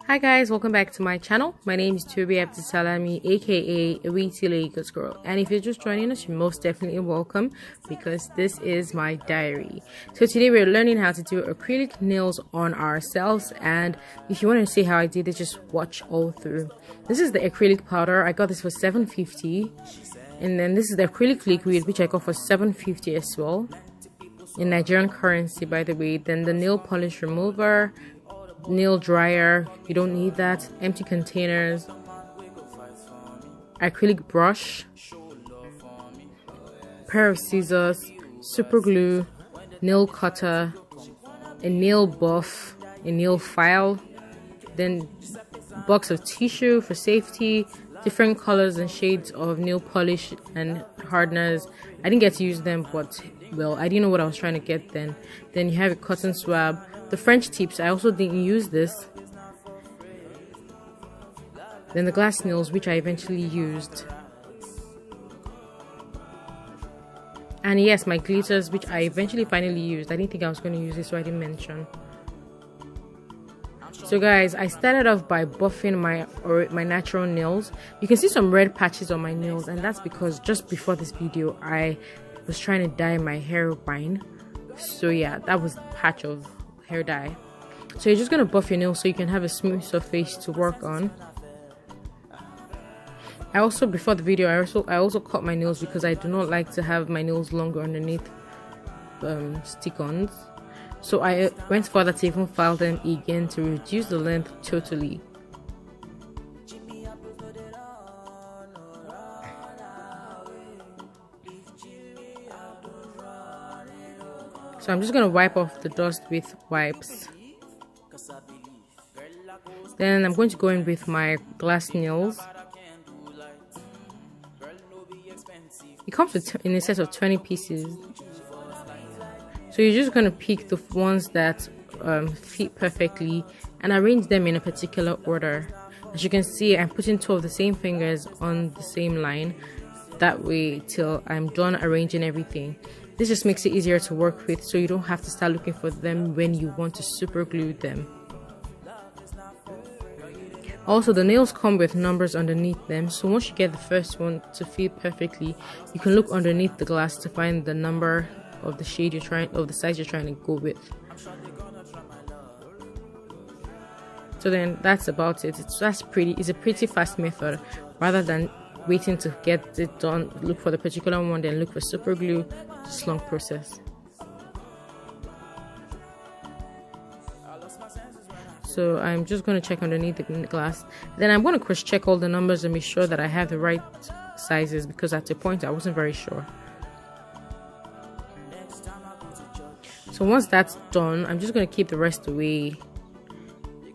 Hi guys, welcome back to my channel. My name is Toby Abdisalami, aka Awiti Lagos Girl, and if you're just joining us, you're most definitely welcome because this is my diary. So today we're learning how to do acrylic nails on ourselves, and if you want to see how I did it, just watch all through. This is the acrylic powder. I got this for $7.50, and then this is the acrylic liquid, which I got for $7.50 as well, in Nigerian currency, by the way. Then the nail polish remover, nail dryer, you don't need that, empty containers, acrylic brush, pair of scissors, super glue, nail cutter, a nail buff, a nail file, then box of tissue for safety, different colors and shades of nail polish and hardeners. I didn't get to use them, but well, I didn't know what I was trying to get then. Then you have a cotton swab, the French tips. I also didn't use this. Then the glass nails, which I eventually used. And yes, my glitters, which I eventually finally used. I didn't think I was going to use this, so I didn't mention. So guys, I started off by buffing my natural nails. You can see some red patches on my nails, and that's because just before this video I was trying to dye my hair wine. So yeah, that was the patch of hair dye. So you're just going to buff your nails so you can have a smooth surface to work on. I also, before the video, I also cut my nails because I do not like to have my nails longer underneath stick-ons. So I went further to even file them again to reduce the length totally. So I'm just going to wipe off the dust with wipes. Then I'm going to go in with my glass nails. It comes in a set of 20 pieces. So you're just going to pick the ones that fit perfectly and arrange them in a particular order. As you can see, I'm putting 2 of the same fingers on the same line. That way till I'm done arranging everything. This just makes it easier to work with, so you don't have to start looking for them when you want to super glue them. Also, the nails come with numbers underneath them, so once you get the first one to fit perfectly, you can look underneath the glass to find the number of the shade the size you're trying to go with. So then that's about it. It's a pretty fast method, rather than waiting to get it done, look for the particular one, then look for super glue. It's a long process. So I'm just going to check underneath the glass. Then I'm going to cross check all the numbers and be sure that I have the right sizes, because at a point I wasn't very sure. So once that's done, I'm just going to keep the rest away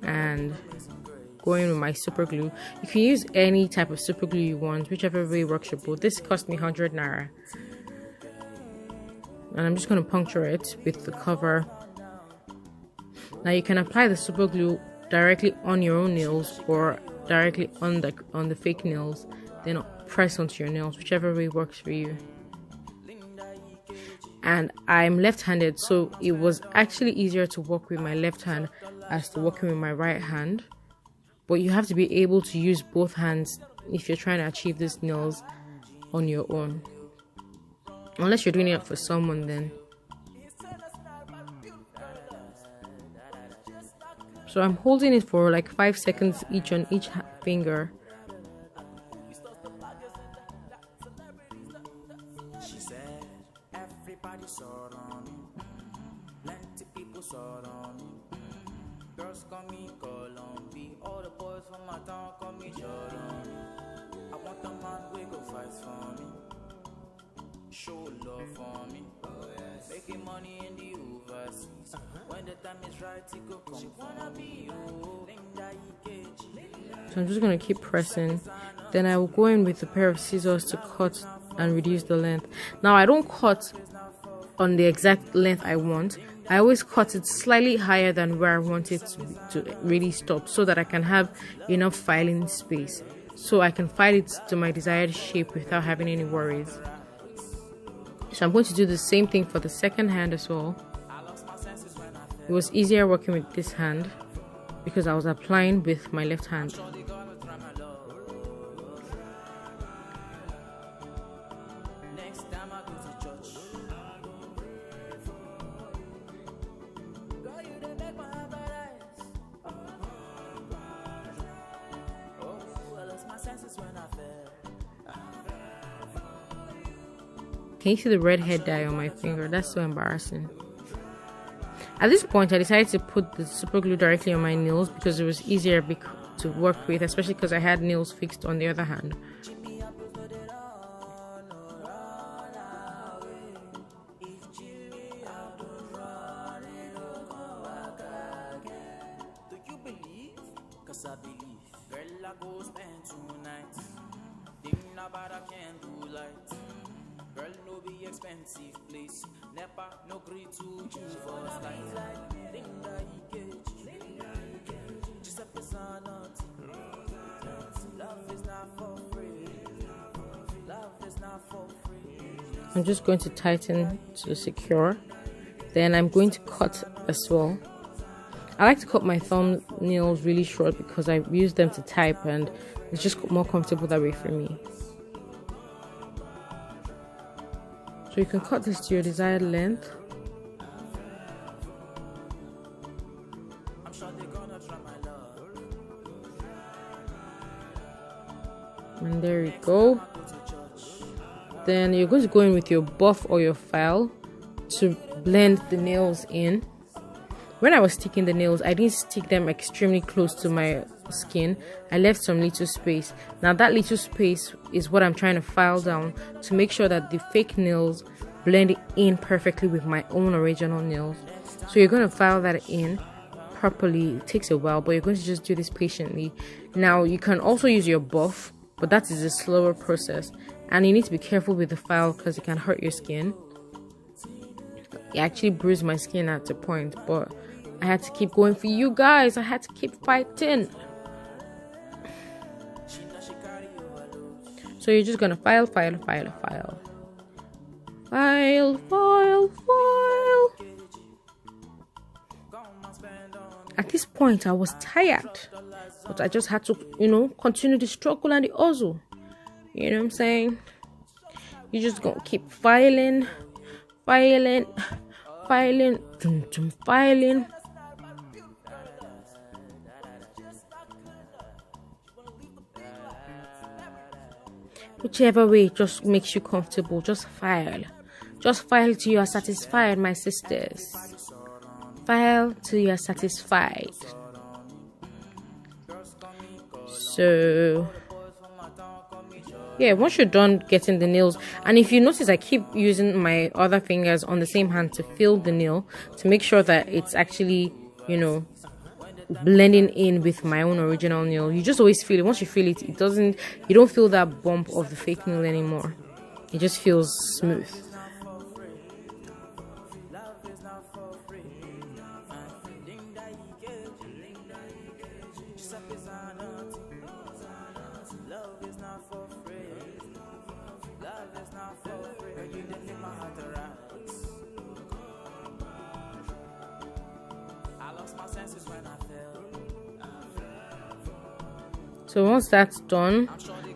and go in with my super glue. You can use any type of super glue you want, whichever way works your boat. This cost me 100 naira. And I'm just going to puncture it with the cover. Now you can apply the super glue directly on your own nails or directly on the fake nails, then press onto your nails, whichever way works for you. And I'm left-handed, so it was actually easier to work with my left hand as to working with my right hand. But you have to be able to use both hands if you're trying to achieve these nails on your own. Unless you're doing it for someone then. So I'm holding it for like 5 seconds each on each finger. Show love for me, making money in the overseas. When the time is right, it go come for me. So I'm just going to keep pressing. Then I will go in with a pair of scissors to cut and reduce the length. Now I don't cut on the exact length I want. I always cut it slightly higher than where I want it to really stop, so that I can have enough filing space, so I can file it to my desired shape without having any worries. So I'm going to do the same thing for the second hand as well. It was easier working with this hand. because I was applying with my left hand. Can you see the red hair dye on my finger? That's so embarrassing. At this point, I decided to put the super glue directly on my nails because it was easier to work with, especially because I had nails fixed on the other hand. Expensive place, never no greed to you for like just a love is not for free. Love is not for free. I'm just going to tighten to secure. Then I'm going to cut as well. I like to cut my thumbnails really short because I use them to type and it's just more comfortable that way for me. So you can cut this to your desired length. And there you go. Then you're going to go in with your buff or your file to blend the nails in. When I was sticking the nails, I didn't stick them extremely close to my skin. I left some little space. Now that little space is what I'm trying to file down to make sure that the fake nails blend in perfectly with my own original nails. So you're going to file that in properly. It takes a while, but you're going to just do this patiently. Now you can also use your buff, but that is a slower process, and you need to be careful with the file because it can hurt your skin. It actually bruised my skin at a point, but I had to keep going for you guys. I had to keep fighting. So you're just gonna file. At this point, I was tired, but I just had to, continue the struggle and the hustle. You know what I'm saying? You're just gonna keep filing. Whichever way just makes you comfortable, just file. Just file till you are satisfied, my sisters. File till you are satisfied. So yeah, once you're done getting the nails, and if you notice, I keep using my other fingers on the same hand to fill the nail to make sure that it's actually, blending in with my own original nail. You just always feel it. Once you feel it, you don't feel that bump of the fake nail anymore. It just feels smooth. So once that's done,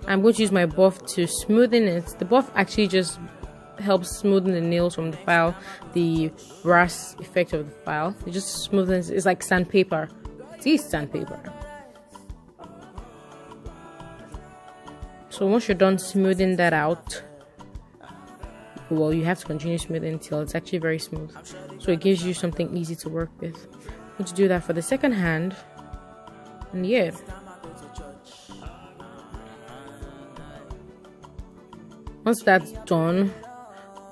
I'm going to use my buff to smoothen it. The buff actually just helps smoothen the nails from the file, the brass effect of the file. It just smoothens. It's like sandpaper. It is sandpaper. So once you're done smoothing that out, well, you have to continue smoothing until it's actually very smooth. So it gives you something easy to work with. I'm going to do that for the second hand. And yeah. Once that's done,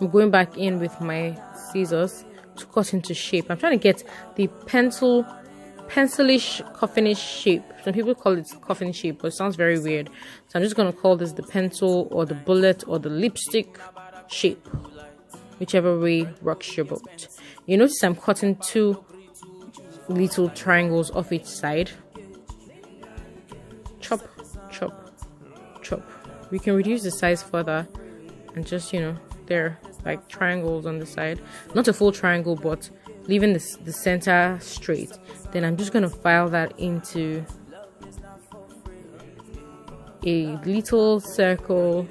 I'm going back in with my scissors to cut into shape. I'm trying to get the pencilish, coffinish shape. Some people call it coffin shape, but it sounds very weird. So I'm just going to call this the pencil or the bullet or the lipstick shape, whichever way rocks your boat. You notice I'm cutting 2 little triangles off each side. Chop, chop, chop. We can reduce the size further and just, they're like triangles on the side. Not a full triangle, but leaving the center straight. Then I'm just going to file that into a little circle,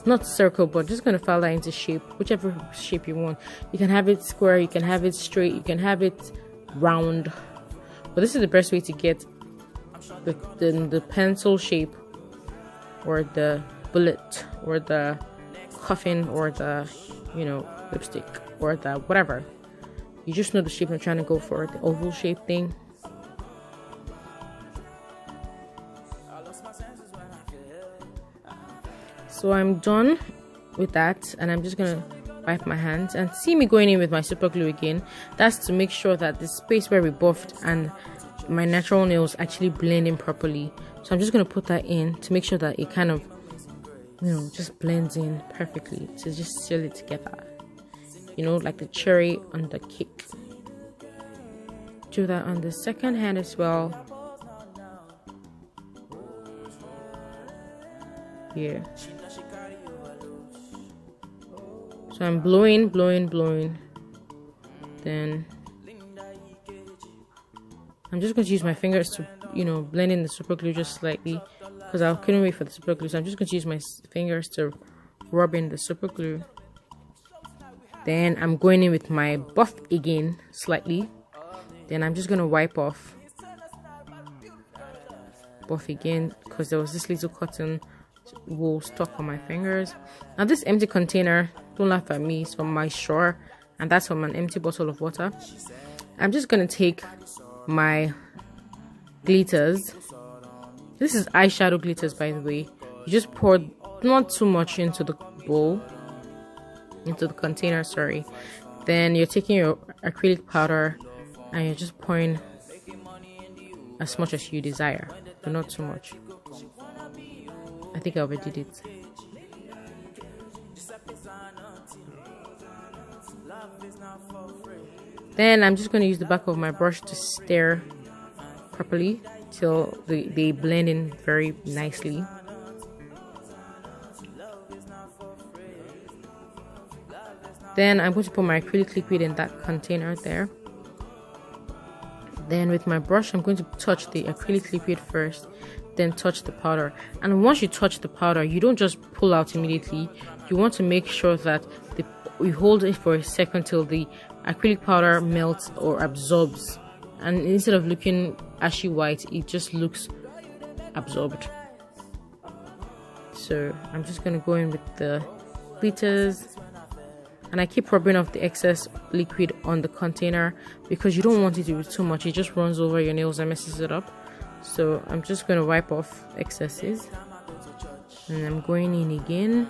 not circle, but just going to file that into shape, whichever shape you want. You can have it square, you can have it straight, you can have it round, but this is the best way to get the pencil shape, or the bullet, or the coffin, or the, you know, lipstick, or the whatever. You just know the shape I'm trying to go for, the oval shape thing. So I'm done with that, and I'm just gonna wipe my hands. And see me going in with my super glue again, that's to make sure that the space where we buffed and my natural nails actually blend in properly. So I'm just gonna put that in to make sure that it kind of, you know, just blends in perfectly, to just seal it together, you know, like the cherry on the cake. Do that on the second hand as well. Here. So I'm blowing. Then I'm just going to use my fingers to, you know, blend in the super glue just slightly, because I couldn't wait for the super glue. So I'm just going to use my fingers to rub in the super glue. Then I'm going in with my buff again slightly. Then I'm just going to wipe off. Buff again, because there was this little cotton wool stuck on my fingers. Now this empty container, don't laugh at me, it's from my store, and that's from an empty bottle of water. I'm just gonna take my glitters. This is eyeshadow glitters, by the way. You just pour not too much into the bowl, into the container, sorry. Then you're taking your acrylic powder and you're just pouring as much as you desire, but not too much. I think I overdid it. Then I'm just going to use the back of my brush to stir properly till they blend in very nicely. Then I'm going to put my acrylic liquid in that container there. Then with my brush, I'm going to touch the acrylic liquid first, then touch the powder. And once you touch the powder, you don't just pull out immediately. You want to make sure that you hold it for a second till the acrylic powder melts or absorbs. And instead of looking ashy white, it just looks absorbed. So I'm just going to go in with the glitters. And I keep rubbing off the excess liquid on the container because you don't want it to be too much. It just runs over your nails and messes it up. So I'm just going to wipe off excesses. And I'm going in again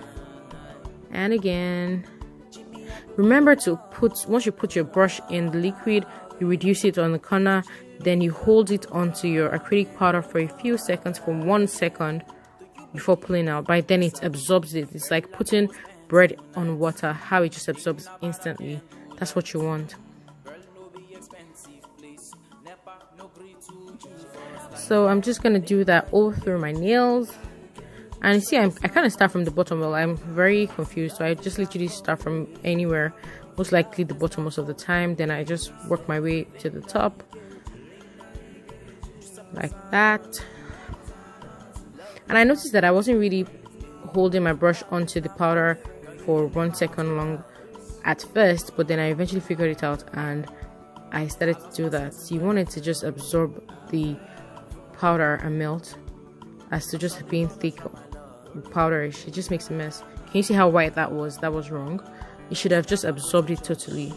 and again. Remember to once you put your brush in the liquid, you reduce it on the corner. Then you hold it onto your acrylic powder for a few seconds, for 1 second, before pulling out. By then it absorbs it. It's like putting bread on water, how it just absorbs instantly. That's what you want. So I'm just gonna do that all through my nails. And you see, I kind of start from the bottom. Well, I'm very confused, so I just literally start from anywhere, most likely the bottom most of the time. Then I just work my way to the top like that. And I noticed that I wasn't really holding my brush onto the powder for 1 second long at first, but then I eventually figured it out and I started to do that. So you want it to just absorb the powder and melt, as to just being thick powderish. It just makes a mess. Can you see how white that was? That was wrong. You should have just absorbed it totally.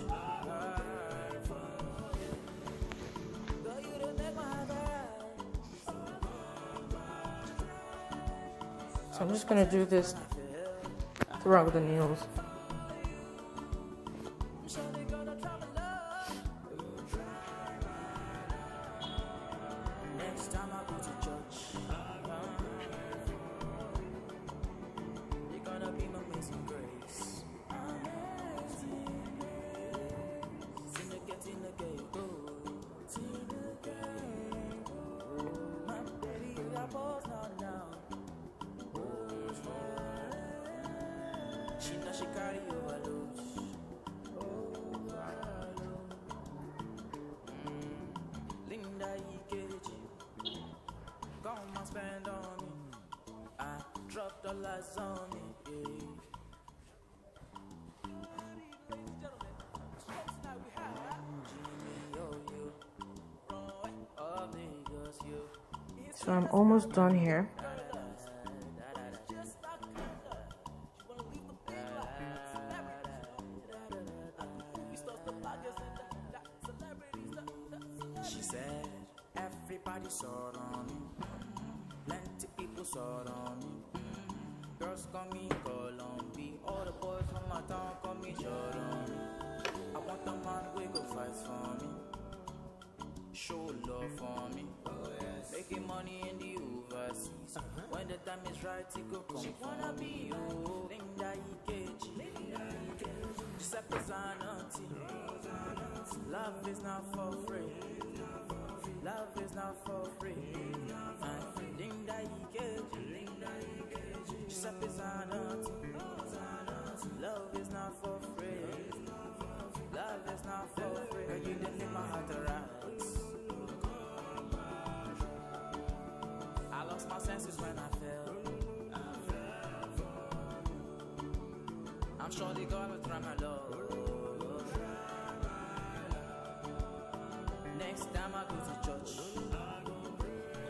So I'm just gonna do this throughout the nails. want spend on me. I drop dollars on me. Yeah. So I'm almost done here. She said, everybody saw on me. Plenty people saw on me. Girls call me Colombi. All the boys from my town call me Jordan. I want a man who go fight for me. Show love for me. Making money in the overseas. When the time is right, it go come. She wanna be you. Linda Ikeji. Giuseppe Zanotti. Love is not for free. Love is not for free. Linda Ikeji. Giuseppe Zanotti. Love is not for free. Love is not for free. Girl, you didn't make my heart arise. I lost my senses when I fell. I'm sure they gonna try my love. Next time I go to church.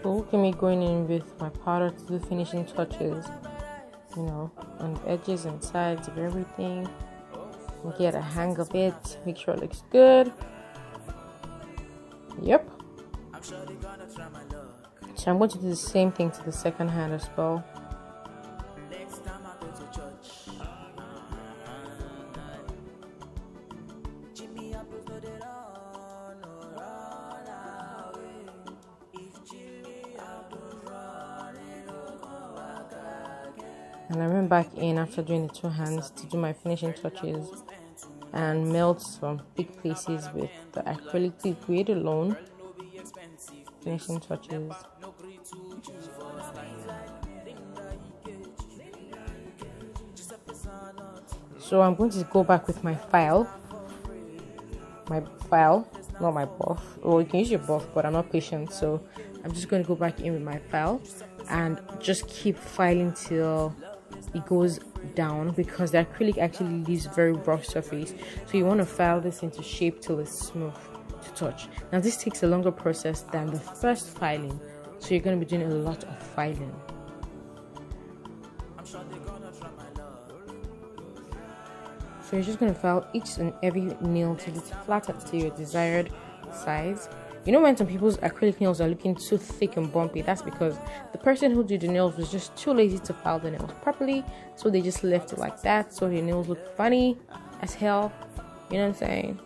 So look at me going in with my powder to do finishing touches, you know, on the edges and sides of everything. And get a hang of it. Make sure it looks good. Yep. I'm sure they gonna try my love. So I'm going to do the same thing to the second hand as well. Next time I go to church. Jimmy apples no they run away. If Jimmy apples run, it'll come back again. And I went back in after doing the two hands to do my finishing touches and melt some big places with the acrylic liquid alone. Finishing touches. So I'm going to go back with my file, not my buff. Well, you can use your buff, but I'm not patient, so I'm just going to go back in with my file and just keep filing till it goes down, because the acrylic actually leaves very rough surface, so you want to file this into shape till it's smooth to touch. Now this takes a longer process than the first filing, so you're going to be doing a lot of filing. So you're just going to file each and every nail till it's flatter to your desired size. You know, when some people's acrylic nails are looking too thick and bumpy, that's because the person who did the nails was just too lazy to file the nails properly, so they just left it like that, so your nails look funny as hell. You know what I'm saying?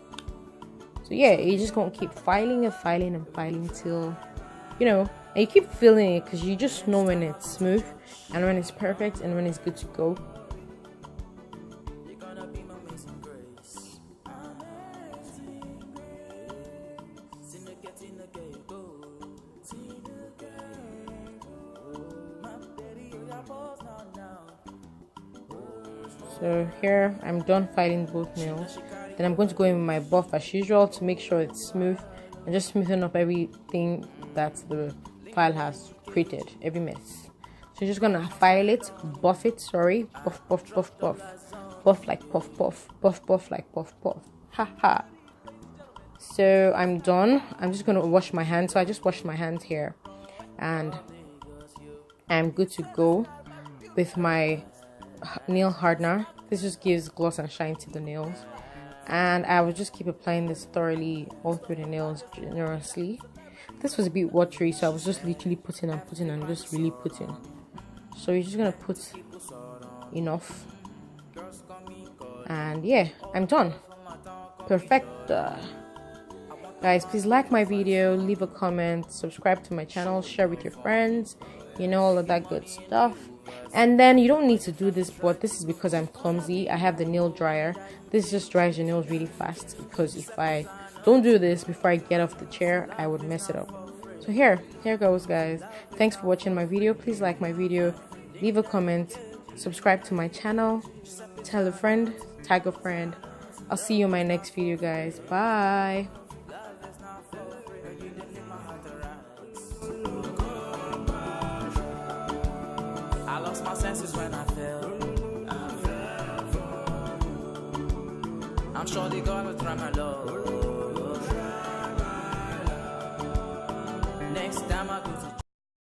So yeah, you're just going to keep filing and filing and filing till, you know, and you keep feeling it, because you just know when it's smooth and when it's perfect and when it's good to go. So here I'm done filing both nails. Then I'm going to go in with my buff as usual to make sure it's smooth and just smoothen up everything that the file has created, every mess. So you're just gonna file it, buff it, buff, buff, buff, buff, buff like puff, puff, buff, buff like puff, puff, haha. So I'm done. I'm just gonna wash my hands. So I just washed my hands here, and I'm good to go with my nail hardener. This just gives gloss and shine to the nails, and I will just keep applying this thoroughly all through the nails generously. This was a bit watery, so I was just literally putting and putting and just really putting. So you're just gonna put enough, and yeah, I'm done. Perfect. Guys, please like my video, leave a comment, subscribe to my channel, share with your friends, you know, all of that good stuff. And then you don't need to do this, but this is because I'm clumsy. I have the nail dryer. This just dries your nails really fast, because if I don't do this before I get off the chair, I would mess it up. So here goes, guys. Thanks for watching my video. Please like my video, leave a comment, subscribe to my channel, tell a friend, tag a friend. I'll see you in my next video, guys. Bye. I lost my senses when I fell. I'm sure they gonna try my love. Next time I go to